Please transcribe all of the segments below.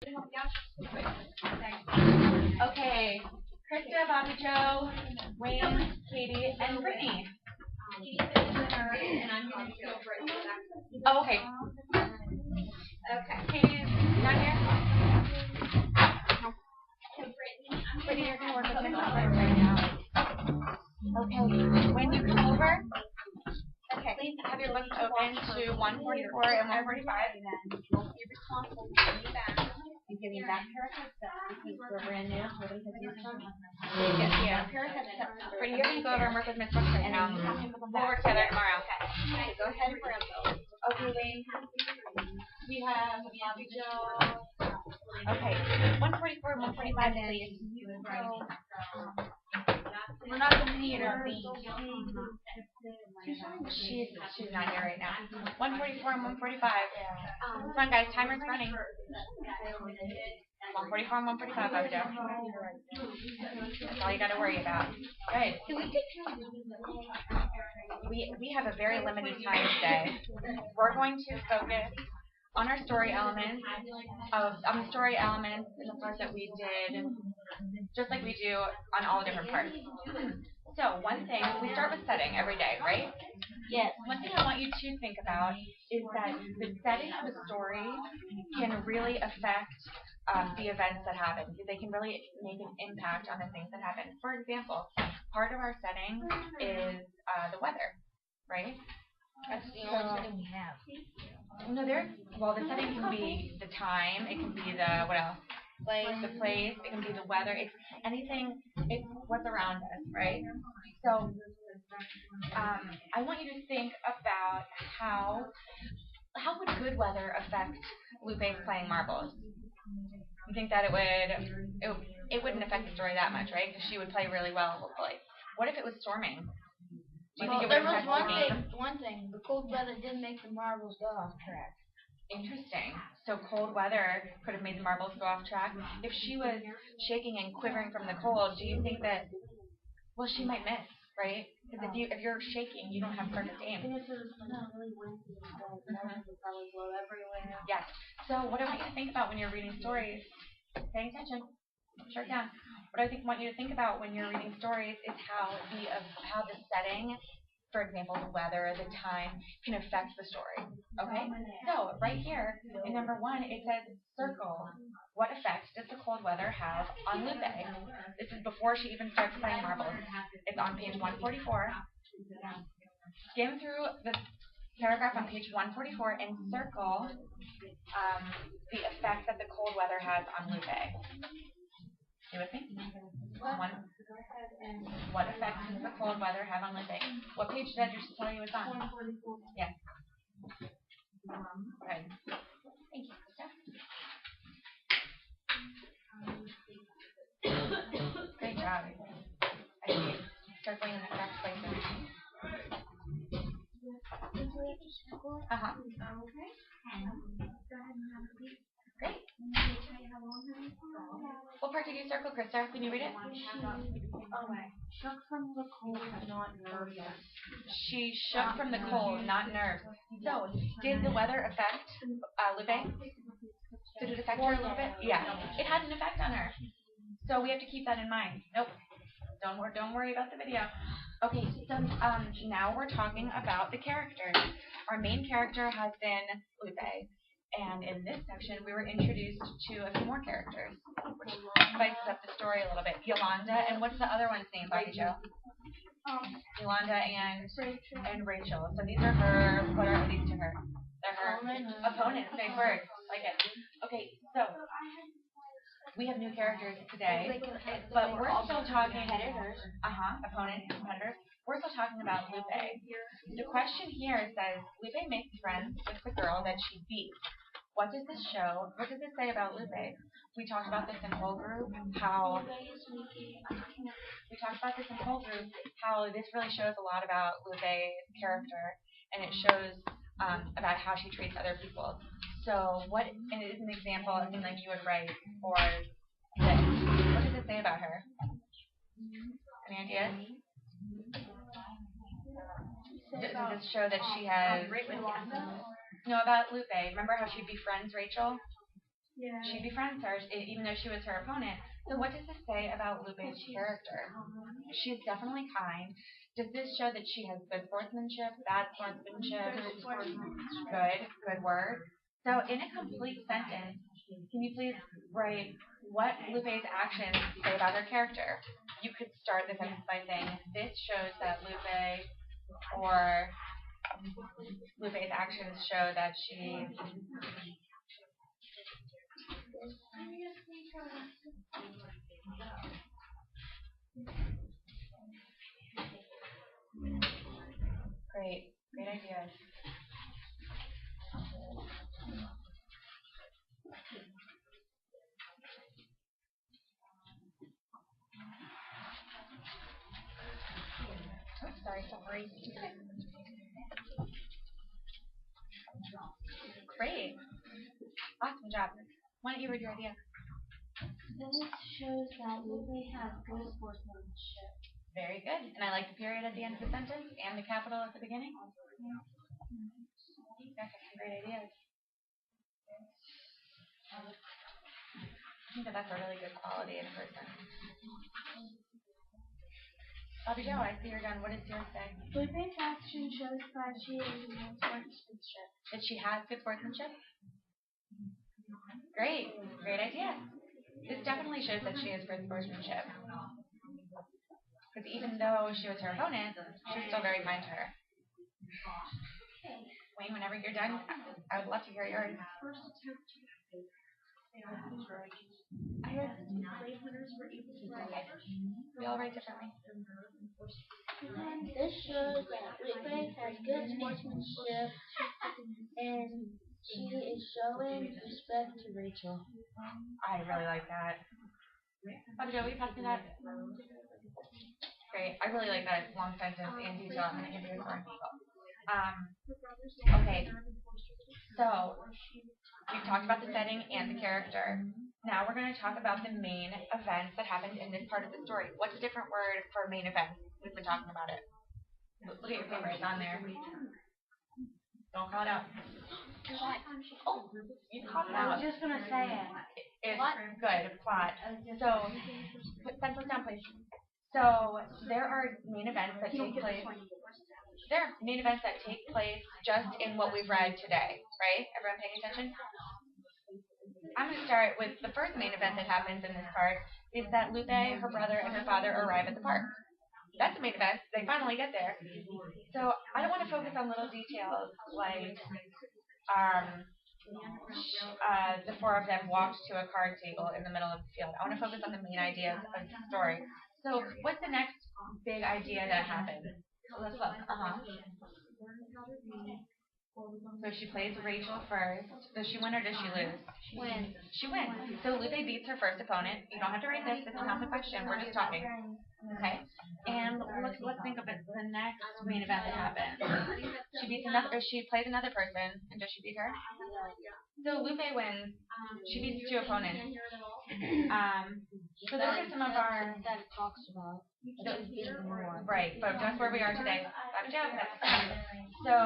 Okay, Krista, Bobby Joe, Wayne, Katie, and Brittany. Oh, okay. Okay. Katie's not here? Brittany, you're going to work with Miss Alfred right now. Okay. When you come over, okay, please have your books open to 144 and 145. Be responsible for giving back and giving back haircuts because we're brand new. Nobody has used them. Yeah. Brittany, you're going to go over and work with Miss Brooks right now. We'll work together tomorrow. Okay, go ahead and grab those. Okay, Wayne. We have Bobby Joe. Okay, 144 and 145, please. We're not going to need her. She's not here right now. 144 and 145. Come on, guys, timer's running. 144 and 145, Bobby Joe. That's all you got to worry about. Good. We have a very limited time today. We're going to focus on our story elements, on the story elements in the part that we did, just like we do on all the different parts. So one thing, we start with setting every day, right? Yes. One thing I want you to think about is that the setting of a story can really affect the events that happen. They can really make an impact on the things that happen. For example, part of our setting is the weather, right? That's the only setting we have. No, the setting can be the time, it can be the, what else? The place, it can be the weather, it's anything, it's what's around us, right? So, I want you to think about how would good weather affect Lupe playing marbles? You think that it wouldn't affect the story that much, right? Because she would play really well, hopefully. What if it was storming? Do you think it would affect the game? One thing, the cold weather did make the marbles go off track. Interesting. So cold weather could have made the marbles go off track. If she was shaking and quivering from the cold, do you think that, well, she might miss, right? Because if you're shaking, you don't have perfect aim. And if it was really windy, the marbles would probably blow everywhere. Yes. So what I want you to think about when you're reading stories, paying attention, shut down. What I want you to think about when you're reading stories is how the setting, for example, the weather, the time, can affect the story. Okay? So, right here, in number 1, it says, circle. What effect does the cold weather have on Lupe? This is before she even starts playing marbles. It's on page 144. Skim through the paragraph on page 144 and circle the effect that the cold weather has on Lupe. You with me? What effect does the cold weather have on Lupe? What page did I just tell you it's on? 144. Yes. Good. Thank you, Krista. Great job. I see circling in the correct places. Uh-huh. Great. What part did you circle, Krista? Can you read it? Shook from the cold, not nervous. She shook from the cold, not nerves. So, did the weather affect Lupe? Did it affect her a little bit? Yeah. It had an effect on her. So we have to keep that in mind. Nope. Don't worry about the video. Okay, so now we're talking about the characters. Our main character has been Lupe. And in this section, we were introduced to a few more characters, which spices up the story a little bit. Yolanda, and what's the other one's name, Bobby Joe? Yolanda and Rachel. So these are her, what are these to her? They're her opponents. Nice word. Like it. Okay, so we have new characters today, but we're still talking opponents, competitors. We're still talking about Lupe. The question here says, Lupe makes friends with the girl that she beats. What does this show? What does this say about Lupe? We talked about this in whole group, how this really shows a lot about Lupe's character, and it shows about how she treats other people. So and it is an example of something you would write for this. What does it say about her? Any ideas? Does it show that she has... No, about Lupe. Remember how she befriends Rachel? She befriends her, even though she was her opponent. So what does this say about Lupe's character? She's definitely kind. Does this show that she has good sportsmanship, bad sportsmanship? Good word. So in a complete sentence, can you please write what Lupe's actions say about her character? You could start the sentence by saying, this shows that Lupe's actions show that she... Great ideas. Sorry. Great. Awesome job. Why don't you read your idea? This shows that Lupe has good sportsmanship. Very good. And I like the period at the end of the sentence and the capital at the beginning. That's some great ideas. I think that's a really good quality in a person. Bobby Joe, I see you're done. What does yours say? Lupe's action shows that she has good sportsmanship. That she has good sportsmanship? Great idea. This definitely shows that she has good sportsmanship. Because even though she was her opponent, she was still very kind to her. Wayne, whenever you're done, I would love to hear yours. We all write differently. This shows that Lupe has good sportsmanship and she is showing respect to Rachel. I really like that. Bobby Joe, will you pass me that? Great. I really like that long sentence and detail. I'm going to give you more. Okay. So, we've talked about the setting and the character. Now we're going to talk about the main events that happened in this part of the story. What's a different word for main events? We've been talking about it. Look at your paper. It's on there. Don't call it out. Oh, you called it out. I was just going to say it. It's good. Plot. So, put pencils down, please. So, there are main events that take place. There are main events that take place just in what we've read today, right? Everyone paying attention? I'm going to start with the first main event that happens in this part is that Lupe, her brother, and her father arrive at the park. That's a main event. They finally get there. So I don't want to focus on little details like the four of them walked to a card table in the middle of the field. I want to focus on the main ideas of the story. So what's the next big idea that happened? Let's look. So she plays Rachel first. Does she win or does she lose? Win. She wins. So Lupe beats her first opponent. You don't have to write this. This is not the question. We're just talking. Okay. And let's think of it. The next main event that happens. She plays another person, and does she beat her? So Lupe wins. She beats two opponents. So those are some of our that talks about right, but that's where we are today. So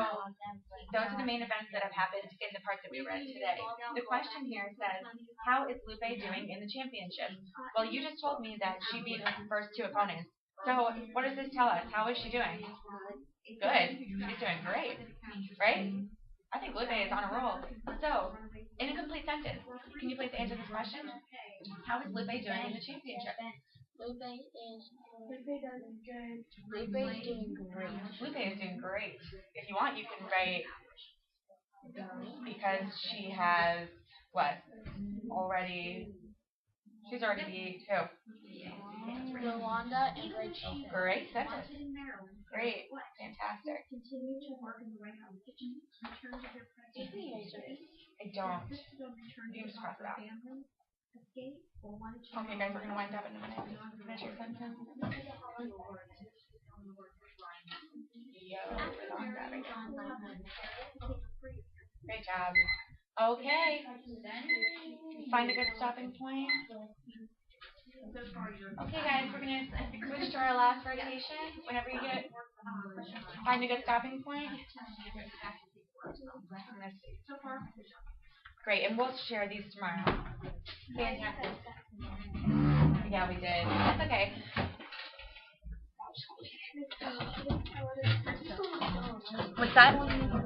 those are the main events that have happened in the parts that we read today. The question here says, how is Lupe doing in the championship? Well, you just told me that she beat her first two opponents. So what does this tell us? How is she doing? Good. She's doing great, right? I think Lupe is on a roll. So, in a complete sentence, can you please answer this question? How is Lupe doing in the championship? Lupe is doing good. Lupe is doing great. Lupe is doing great. If you want, you can write because she has what? She's already beat who? Yolanda and Rachel. Great sentence. Great. Fantastic. Continue to work in the White House kitchen in terms of their presentation. I don't. You can just cross it out. Okay, guys, we're going to wind up in a minute. Finish your sentence. Great job. Okay. Find a good stopping point. Okay, guys, we're going to switch to our last rotation. Whenever you get, find a good stopping point. Let's see. Great, and we'll share these tomorrow. Fantastic. Yeah, we did. That's okay. What's that?